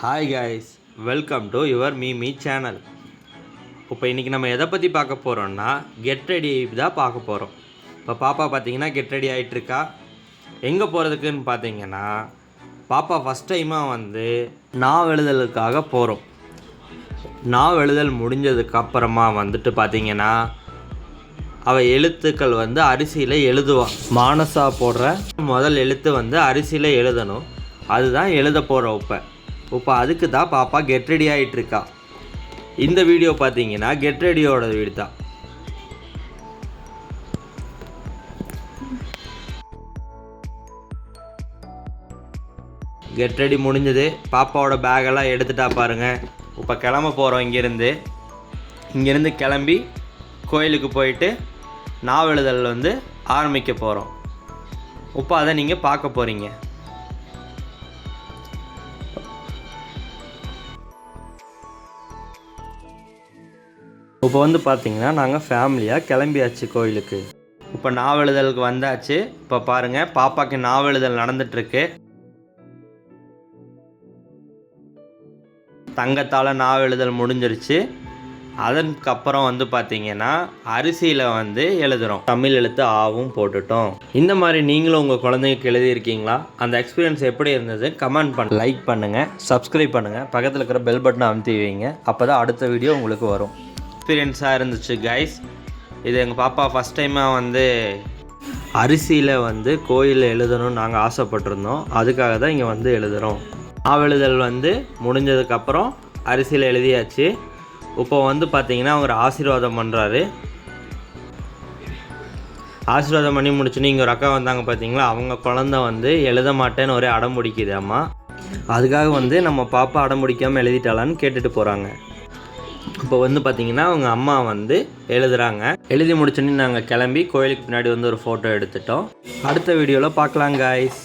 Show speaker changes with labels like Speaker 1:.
Speaker 1: Hi guys, welcome to your me channel. இப்போ இன்றைக்கி நம்ம எதை பற்றி பார்க்க போகிறோம்னா கெட் ரெடி தான் பார்க்க போகிறோம். இப்போ பாப்பா பார்த்தீங்கன்னா கெட் ரெடி ஆகிட்டுருக்கா. எங்கே போகிறதுக்குன்னு பார்த்தீங்கன்னா பாப்பா ஃபஸ்ட் டைமாக நாவெழுதலுக்காக போகிறோம். நாவெழுதல் முடிஞ்சதுக்கப்புறமா பார்த்தீங்கன்னா அவள் எழுத்துக்கள் அரிசியில் எழுதுவாள். மானசா போடுற முதல் எழுத்து அரிசியில் எழுதணும். அதுதான் எழுத போகிற இப்போ அதுக்கு தான் பாப்பா கெட் ரெடி ஆகிட்டுருக்கா. இந்த வீடியோ பார்த்தீங்கன்னா கெட் ரெடியோட வீடு தான். கெட் ரெடி முடிஞ்சது. பாப்பாவோட பேக்கெல்லாம் எடுத்துட்டா பாருங்கள். இப்போ கிளம்ப போகிறோம். இங்கேருந்து கிளம்பி கோயிலுக்கு போயிட்டு நாவெழுதல் ஆரம்பிக்க போகிறோம். இப்போ அதை நீங்கள் பார்க்க போகிறீங்க. இப்போ பார்த்தீங்கன்னா நாங்கள் ஃபேமிலியாக கிளம்பியாச்சு கோயிலுக்கு. இப்போ நாவெழுதலுக்கு வந்தாச்சு. இப்போ பாருங்கள், பாப்பாவுக்கு நாவெழுதல் நடந்துகிட்ருக்கு. தங்கத்தால் நாவெழுதல் முடிஞ்சிருச்சு. அதற்கப்புறம் பார்த்தீங்கன்னா அரிசியில் எழுதுகிறோம். தமிழ் எழுத்து ஆவும் போட்டுட்டோம். இந்த மாதிரி நீங்களும் உங்கள் குழந்தைங்களுக்கு எழுதியிருக்கீங்களா? அந்த எக்ஸ்பீரியன்ஸ் எப்படி இருந்தது கமெண்ட் லைக் பண்ணுங்கள், சப்ஸ்கிரைப் பண்ணுங்கள், பக்கத்தில் இருக்கிற பெல் பட்டனை அமுத்தி வைங்க. அப்போ தான் அடுத்த வீடியோ உங்களுக்கு வரும். எக்ஸ்பீரியன்ஸாக இருந்துச்சு கைஸ். இது எங்கள் பாப்பா ஃபஸ்ட் டைமாக அரிசியில் கோயிலில் எழுதணும்னு நாங்கள் ஆசைப்பட்டிருந்தோம். அதுக்காக தான் இங்கே எழுதுகிறோம். நாவெழுதல் முடிஞ்சதுக்கப்புறம் அரிசியில் எழுதியாச்சு. இப்போ பார்த்தீங்கன்னா அவர் ஆசீர்வாதம் பண்ணுறாரு. ஆசீர்வாதம் பண்ணி முடிச்சுன்னு இங்கே ஒரு அக்கா வந்தாங்க பார்த்தீங்களா, அவங்க குழந்தை எழுத மாட்டேன்னு ஒரே அடம் பிடிக்குது அம்மா. அதுக்காக நம்ம பாப்பா அடம் பிடிக்காமல் எழுதிட்டாளான்னு கேட்டுட்டு போகிறாங்க. இப்போ பார்த்தீங்கன்னா அவங்க அம்மா எழுதுகிறாங்க. எழுதி முடிச்சோன்னே நாங்கள் கிளம்பி கோயிலுக்கு பின்னாடி ஒரு ஃபோட்டோ எடுத்துட்டோம். அடுத்த வீடியோவில் பார்க்கலாம் காய்ஸ்.